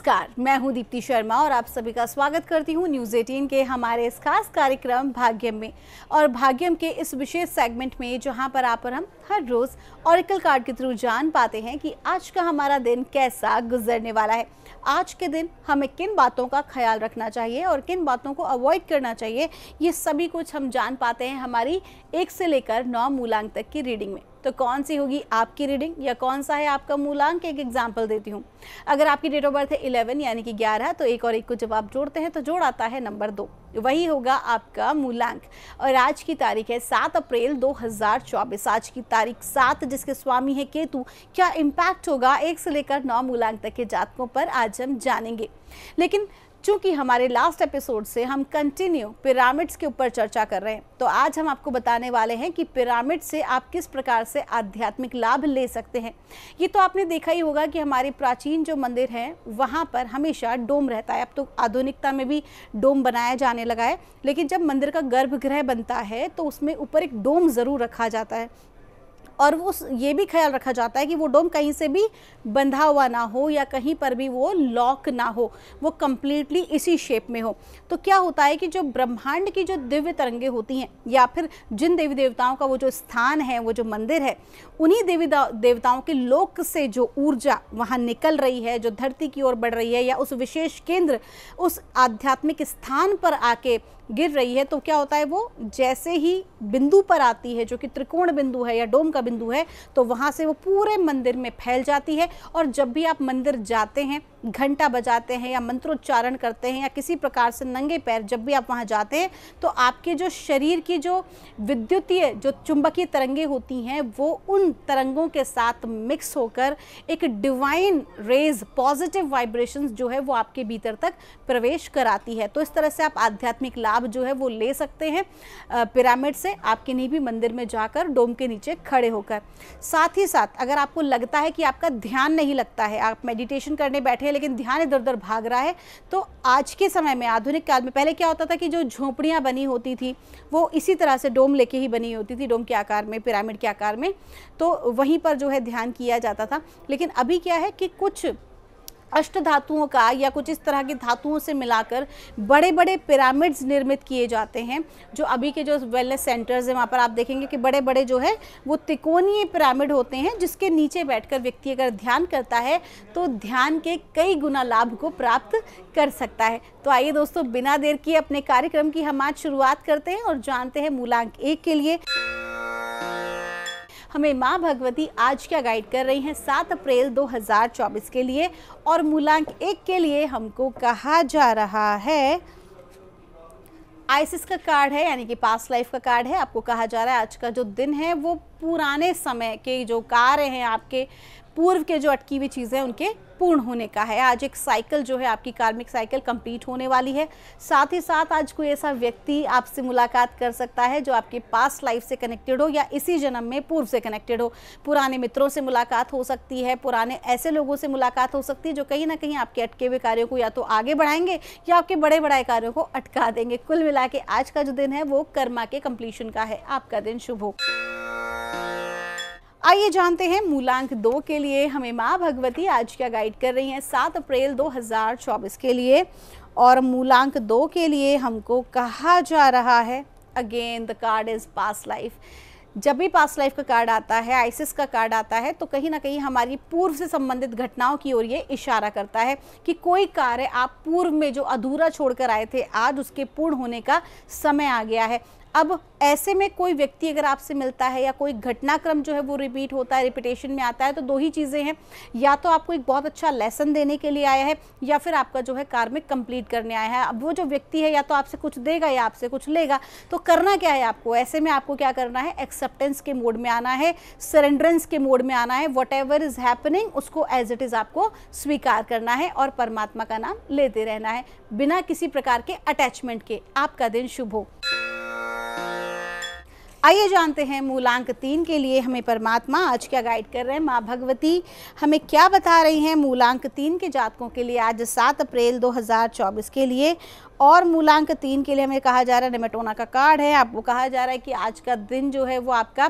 नमस्कार, मैं हूं दीप्ति शर्मा और आप सभी का स्वागत करती हूं न्यूज़ 18 के हमारे इस खास कार्यक्रम भाग्यम में। और भाग्यम के इस विशेष सेगमेंट में जहां पर आप और हम हर रोज़ ऑरेकल कार्ड के थ्रू जान पाते हैं कि आज का हमारा दिन कैसा गुजरने वाला है। आज के दिन हमें किन बातों का ख्याल रखना चाहिए और किन बातों को अवॉइड करना चाहिए, ये सभी कुछ हम जान पाते हैं हमारी 1 से लेकर 9 मूलांक तक की रीडिंग में। तो कौन सी होगी आपकी रीडिंग या कौन सा है आपका मूलांक, एक एग्जाम्पल देती हूँ। अगर आपकी डेट ऑफ बर्थ है 11 यानी कि 11, तो एक और एक को जब आप जोड़ते हैं तो जोड़ आता है नंबर 2, वही होगा आपका मूलांक। और आज की तारीख है 7 अप्रैल 2024। आज की तारीख 7 जिसके स्वामी है केतु, क्या इम्पैक्ट होगा 1 से लेकर 9 मूलांक तक के जातकों पर आज हम जानेंगे। लेकिन चूंकि हमारे लास्ट एपिसोड से हम कंटिन्यू पिरामिड्स के ऊपर चर्चा कर रहे हैं, तो आज हम आपको बताने वाले हैं कि पिरामिड से आप किस प्रकार से आध्यात्मिक लाभ ले सकते हैं। ये तो आपने देखा ही होगा कि हमारे प्राचीन जो मंदिर हैं वहाँ पर हमेशा डोम रहता है। अब तो आधुनिकता में भी डोम बनाया जाने लगा है, लेकिन जब मंदिर का गर्भगृह बनता है तो उसमें ऊपर एक डोम ज़रूर रखा जाता है और वो ये भी ख्याल रखा जाता है कि वो डोम कहीं से भी बंधा हुआ ना हो या कहीं पर भी वो लॉक ना हो, वो कम्प्लीटली इसी शेप में हो। तो क्या होता है कि जो ब्रह्मांड की जो दिव्य तरंगे होती हैं या फिर जिन देवी देवताओं का वो जो स्थान है, वो जो मंदिर है, उन्हीं देवी देवताओं के लोक से जो ऊर्जा वहाँ निकल रही है, जो धरती की ओर बढ़ रही है या उस विशेष केंद्र उस आध्यात्मिक स्थान पर आके गिर रही है, तो क्या होता है वो जैसे ही बिंदु पर आती है जो कि त्रिकोण बिंदु है या डोम का बिंदु है, तो वहाँ से वो पूरे मंदिर में फैल जाती है। और जब भी आप मंदिर जाते हैं, घंटा बजाते हैं या मंत्रोच्चारण करते हैं या किसी प्रकार से नंगे पैर जब भी आप वहाँ जाते हैं, तो आपके जो शरीर की जो विद्युतीय जो चुंबकीय तरंगे होती हैं वो उन तरंगों के साथ मिक्स होकर एक डिवाइन रेज, पॉजिटिव वाइब्रेशंस जो है वो आपके भीतर तक प्रवेश कराती है। तो इस तरह से आप आध्यात्मिक लाभ जो है वो ले सकते हैं पिरामिड से, आप किन्हीं भी मंदिर में जाकर डोम के नीचे खड़े होकर। साथ ही साथ अगर आपको लगता है कि आपका ध्यान नहीं लगता है, आप मेडिटेशन करने बैठे लेकिन ध्यान इधर उधर भाग रहा है, तो आज के समय में आधुनिक काल में, पहले क्या होता था कि जो झोपड़ियां बनी होती थी वो इसी तरह से डोम लेके ही बनी होती थी, डोम के आकार में, पिरामिड के आकार में, तो वहीं पर जो है ध्यान किया जाता था। लेकिन अभी क्या है कि कुछ अष्ट धातुओं का या कुछ इस तरह की धातुओं से मिलाकर बड़े बड़े पिरामिड्स निर्मित किए जाते हैं। जो अभी के जो वेलनेस सेंटर्स हैं वहाँ पर आप देखेंगे कि बड़े बड़े जो है वो त्रिकोणीय पिरामिड होते हैं, जिसके नीचे बैठकर व्यक्ति अगर ध्यान करता है तो ध्यान के कई गुना लाभ को प्राप्त कर सकता है। तो आइए दोस्तों, बिना देर किए अपने कार्यक्रम की हम आज शुरुआत करते हैं और जानते हैं मूलांक 1 के लिए हमें माँ भगवती आज क्या गाइड कर रही हैं 7 अप्रैल 2024 के लिए। और मूलांक 1 के लिए हमको कहा जा रहा है, आइसिस का कार्ड है यानी कि पास्ट लाइफ का कार्ड है। आपको कहा जा रहा है आज का जो दिन है वो पुराने समय के जो कार्य हैं, आपके पूर्व के जो अटकी हुई चीज़ें हैं उनके पूर्ण होने का है। आज एक साइकिल जो है आपकी कार्मिक साइकिल कंप्लीट होने वाली है। साथ ही साथ आज कोई ऐसा व्यक्ति आपसे मुलाकात कर सकता है जो आपके पास्ट लाइफ से कनेक्टेड हो या इसी जन्म में पूर्व से कनेक्टेड हो। पुराने मित्रों से मुलाकात हो सकती है, पुराने ऐसे लोगों से मुलाकात हो सकती है जो कहीं ना कहीं आपके अटके हुए कार्यों को या तो आगे बढ़ाएंगे या आपके बड़े बड़े कार्यों को अटका देंगे। कुल मिला के आज का जो दिन है वो कर्मा के कंप्लीशन का है। आपका दिन शुभ हो। आइए जानते हैं मूलांक 2 के लिए हमें माँ भगवती आज क्या गाइड कर रही हैं 7 अप्रैल 2024 के लिए। और मूलांक 2 के लिए हमको कहा जा रहा है, again the card is past life. जब भी पास्ट लाइफ का कार्ड आता है, आइसिस का कार्ड आता है, तो कहीं ना कहीं हमारी पूर्व से संबंधित घटनाओं की ओर ये इशारा करता है कि कोई कार्य आप पूर्व में जो अधूरा छोड़कर आए थे, आज उसके पूर्ण होने का समय आ गया है। अब ऐसे में कोई व्यक्ति अगर आपसे मिलता है या कोई घटनाक्रम जो है वो रिपीट होता है, रिपीटेशन में आता है, तो 2 ही चीज़ें हैं, या तो आपको एक बहुत अच्छा लेसन देने के लिए आया है या फिर आपका जो है कार्मिक कंप्लीट करने आया है। अब वो जो व्यक्ति है या तो आपसे कुछ देगा या आपसे कुछ लेगा, तो करना क्या है आपको, ऐसे में आपको क्या करना है, एक्सेप्टेंस के मोड में आना है, सरेंडरेंस के मोड में आना है। वट एवर इज हैपनिंग उसको एज इट इज़ आपको स्वीकार करना है और परमात्मा का नाम लेते रहना है बिना किसी प्रकार के अटैचमेंट के। आपका दिन शुभ हो। आइए जानते हैं मूलांक 3 के लिए हमें परमात्मा आज क्या गाइड कर रहे हैं, माँ भगवती हमें क्या बता रही हैं मूलांक 3 के जातकों के लिए आज 7 अप्रैल 2024 के लिए। और मूलांक 3 के लिए हमें कहा जा रहा है, नेमेटोना का कार्ड है, आपको कहा जा रहा है कि आज का दिन जो है वो आपका,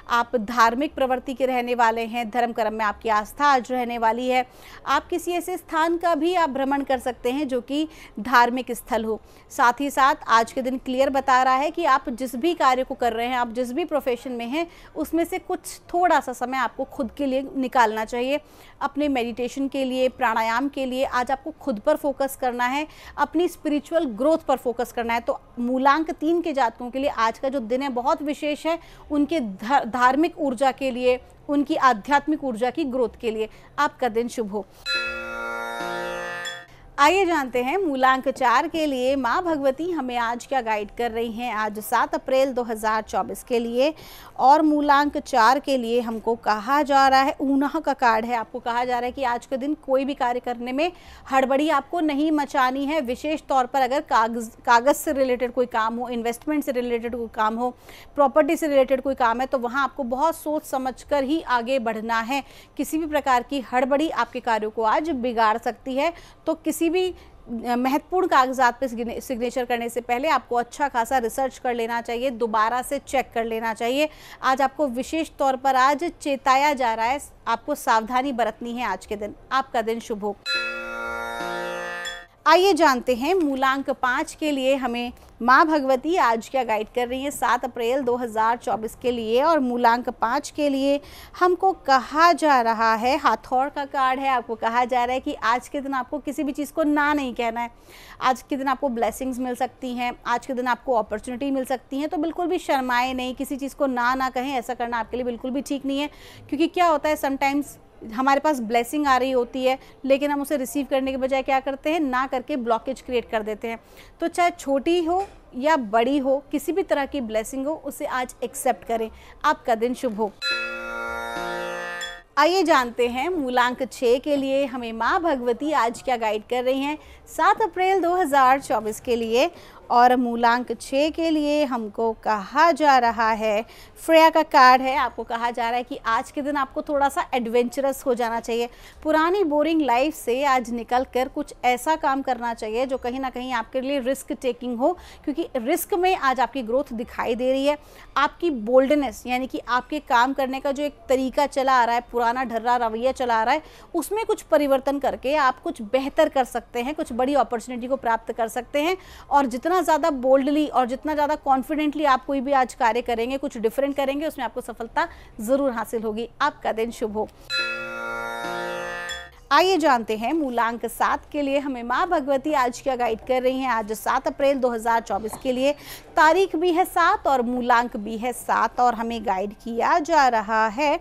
आप धार्मिक प्रवृत्ति के रहने वाले हैं, धर्म कर्म में आपकी आस्था आज रहने वाली है। आप किसी ऐसे स्थान का भी आप भ्रमण कर सकते हैं जो कि धार्मिक स्थल हो। साथ ही साथ आज के दिन क्लियर बता रहा है कि आप जिस भी कार्य को कर रहे हैं, आप जिस भी प्रोफेशन में हैं, उसमें से कुछ थोड़ा सा समय आपको खुद के लिए निकालना चाहिए। अपने मेडिटेशन के लिए, प्राणायाम के लिए आज आपको खुद पर फोकस करना है, अपनी स्पिरिचुअल ग्रोथ पर फोकस करना है। तो मूलांक 3 के जातकों के लिए आज का जो दिन है बहुत विशेष है, उनके धार्मिक ऊर्जा के लिए, उनकी आध्यात्मिक ऊर्जा की ग्रोथ के लिए आपका दिन शुभ हो। आइए जानते हैं मूलांक 4 के लिए माँ भगवती हमें आज क्या गाइड कर रही हैं आज 7 अप्रैल 2024 के लिए। और मूलांक 4 के लिए हमको कहा जा रहा है, ऊना का कार्ड है, आपको कहा जा रहा है कि आज के दिन कोई भी कार्य करने में हड़बड़ी आपको नहीं मचानी है। विशेष तौर पर अगर कागज़ से रिलेटेड कोई काम हो, इन्वेस्टमेंट से रिलेटेड कोई काम हो, प्रॉपर्टी से रिलेटेड कोई काम है, तो वहाँ आपको बहुत सोच समझ कर ही आगे बढ़ना है। किसी भी प्रकार की हड़बड़ी आपके कार्यों को आज बिगाड़ सकती है। तो किसी भी महत्वपूर्ण कागजात पे सिग्नेचर करने से पहले आपको अच्छा खासा रिसर्च कर लेना चाहिए, दोबारा से चेक कर लेना चाहिए। आज आपको विशेष तौर पर आज चेताया जा रहा है, आपको सावधानी बरतनी है आज के दिन, आपका दिन शुभ हो। आइए जानते हैं मूलांक 5 के लिए हमें माँ भगवती आज क्या गाइड कर रही है 7 अप्रैल 2024 के लिए। और मूलांक 5 के लिए हमको कहा जा रहा है, हाथौड़ का कार्ड है, आपको कहा जा रहा है कि आज के दिन आपको किसी भी चीज़ को ना नहीं कहना है। आज के दिन आपको ब्लेसिंग्स मिल सकती हैं, आज के दिन आपको अपॉर्चुनिटी मिल सकती हैं, तो बिल्कुल भी शर्माए नहीं, किसी चीज़ को ना कहें। ऐसा करना आपके लिए बिल्कुल भी ठीक नहीं है, क्योंकि क्या होता है समटाइम्स हमारे पास ब्लेसिंग आ रही होती है, लेकिन हम उसे रिसीव करने के बजाय क्या करते हैं, ना करके ब्लॉकेज क्रिएट कर देते हैं। तो चाहे छोटी हो या बड़ी हो, किसी भी तरह की ब्लेसिंग हो, उसे आज एक्सेप्ट करें, आपका दिन शुभ हो। आइए जानते हैं मूलांक 6 के लिए हमें माँ भगवती आज क्या गाइड कर रही हैं 7 अप्रैल 2024 के लिए। और मूलांक 6 के लिए हमको कहा जा रहा है, फ्रेया का कार्ड है, आपको कहा जा रहा है कि आज के दिन आपको थोड़ा सा एडवेंचरस हो जाना चाहिए। पुरानी बोरिंग लाइफ से आज निकल कर कुछ ऐसा काम करना चाहिए जो कहीं ना कहीं आपके लिए रिस्क टेकिंग हो, क्योंकि रिस्क में आज आपकी ग्रोथ दिखाई दे रही है। आपकी बोल्डनेस यानी कि आपके काम करने का जो एक तरीका चला आ रहा है, पुराना ढर्रा रवैया चला आ रहा है, उसमें कुछ परिवर्तन करके आप कुछ बेहतर कर सकते हैं, कुछ बड़ी अपॉर्चुनिटी को प्राप्त कर सकते हैं। और जितना ज़्यादा बोल्डली और जितना ज़्यादा कॉन्फिडेंटली आप कोई भी आज कार्य करेंगे, कुछ डिफरेंट करेंगे, उसमें आपको सफलता ज़रूर हासिल होगी, आपका दिन शुभ हो। आइए जानते हैं मूलांक 7 के लिए हमें माँ भगवती आज क्या गाइड कर रही हैं आज 7 अप्रैल 2024 के लिए। तारीख भी है 7 और मूलांक भी है 7 और हमें गाइड किया जा रहा है,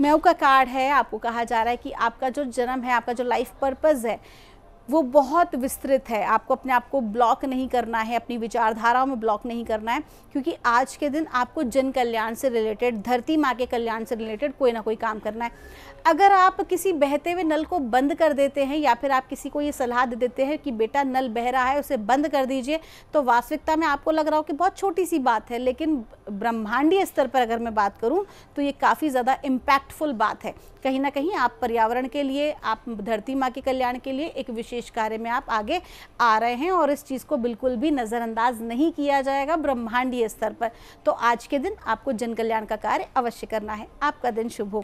मेव का कार्ड है, आपको कहा जा रहा है कि आपका जो जन्म है, आपका जो लाइफ पर्पज़ है, वो बहुत विस्तृत है। आपको अपने आप को ब्लॉक नहीं करना है, अपनी विचारधाराओं में ब्लॉक नहीं करना है, क्योंकि आज के दिन आपको जन कल्याण से रिलेटेड, धरती माँ के कल्याण से रिलेटेड कोई ना कोई काम करना है। अगर आप किसी बहते हुए नल को बंद कर देते हैं या फिर आप किसी को ये सलाह दे देते हैं कि बेटा नल बह रहा है, उसे बंद कर दीजिए, तो वास्तविकता में आपको लग रहा हो कि बहुत छोटी सी बात है, लेकिन ब्रह्मांडीय स्तर पर अगर मैं बात करूं तो ये काफ़ी ज़्यादा इम्पैक्टफुल बात है। कहीं ना कहीं आप पर्यावरण के लिए, आप धरती माँ के कल्याण के लिए एक विशेष कार्य में आप आगे आ रहे हैं और इस चीज़ को बिल्कुल भी नज़रअंदाज नहीं किया जाएगा ब्रह्मांडीय स्तर पर। तो आज के दिन आपको जन कल्याण का कार्य अवश्य करना है, आपका दिन शुभ हो।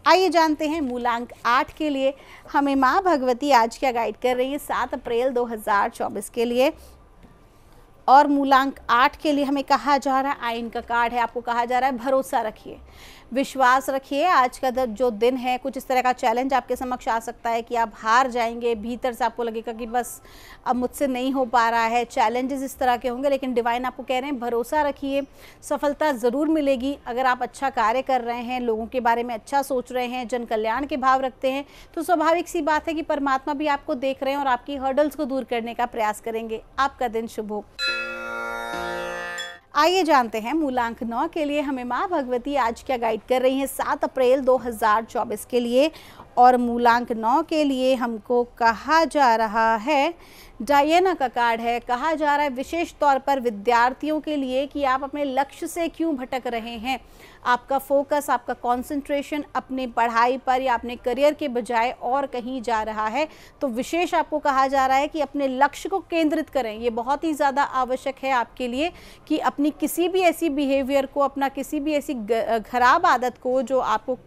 आइए जानते हैं मूलांक 8 के लिए हमें माँ भगवती आज क्या गाइड कर रही है 7 अप्रैल 2024 के लिए। और मूलांक 8 के लिए हमें कहा जा रहा है, आइन का कार्ड है, आपको कहा जा रहा है भरोसा रखिए, विश्वास रखिए। आज का जो दिन है, कुछ इस तरह का चैलेंज आपके समक्ष आ सकता है कि आप हार जाएंगे, भीतर से आपको लगेगा कि बस अब मुझसे नहीं हो पा रहा है, चैलेंजेस इस तरह के होंगे, लेकिन डिवाइन आपको कह रहे हैं भरोसा रखिए, सफलता ज़रूर मिलेगी। अगर आप अच्छा कार्य कर रहे हैं, लोगों के बारे में अच्छा सोच रहे हैं, जन कल्याण के भाव रखते हैं, तो स्वाभाविक सी बात है कि परमात्मा भी आपको देख रहे हैं और आपकी हर्डल्स को दूर करने का प्रयास करेंगे, आपका दिन शुभ हो। आइए जानते हैं मूलांक 9 के लिए हमें माँ भगवती आज क्या गाइड कर रही हैं 7 अप्रैल 2024 के लिए। और मूलांक 9 के लिए हमको कहा जा रहा है डायना का कार्ड है। कहा जा रहा है विशेष तौर पर विद्यार्थियों के लिए कि आप अपने लक्ष्य से क्यों भटक रहे हैं। आपका फोकस, आपका कंसंट्रेशन अपनी पढ़ाई पर या अपने करियर के बजाय और कहीं जा रहा है। तो विशेष आपको कहा जा रहा है कि अपने लक्ष्य को केंद्रित करें। ये बहुत ही ज़्यादा आवश्यक है आपके लिए कि अपनी किसी भी ऐसी बिहेवियर को, अपना किसी भी ऐसी खराब आदत को जो आपको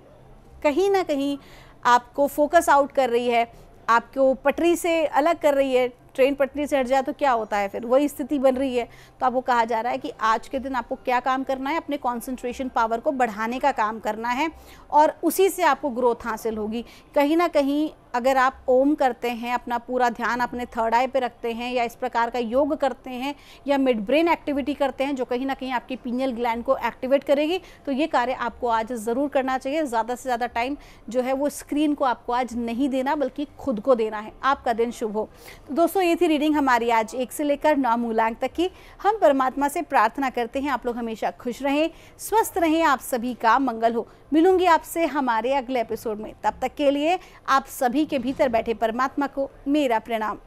कहीं ना कहीं आपको फोकस आउट कर रही है, आपको पटरी से अलग कर रही है। ट्रेन पटरी से हट जाए तो क्या होता है, फिर वही स्थिति बन रही है। तो आपको कहा जा रहा है कि आज के दिन आपको क्या काम करना है, अपने कंसंट्रेशन पावर को बढ़ाने का काम करना है और उसी से आपको ग्रोथ हासिल होगी। कहीं ना कहीं अगर आप ओम करते हैं, अपना पूरा ध्यान अपने थर्ड आई पे रखते हैं या इस प्रकार का योग करते हैं या मिड ब्रेन एक्टिविटी करते हैं जो कहीं ना कहीं आपकी पीनियल ग्लैंड को एक्टिवेट करेगी, तो ये कार्य आपको आज ज़रूर करना चाहिए। ज़्यादा से ज़्यादा टाइम जो है वो स्क्रीन को आपको आज नहीं देना, बल्कि खुद को देना है। आपका दिन शुभ हो। तो दोस्तों, ये थी रीडिंग हमारी आज 1 से लेकर 9 मूलांक तक की। हम परमात्मा से प्रार्थना करते हैं आप लोग हमेशा खुश रहें, स्वस्थ रहें, आप सभी का मंगल हो। मिलूंगी आपसे हमारे अगले एपिसोड में। तब तक के लिए आप सभी के भीतर बैठे परमात्मा को मेरा प्रणाम।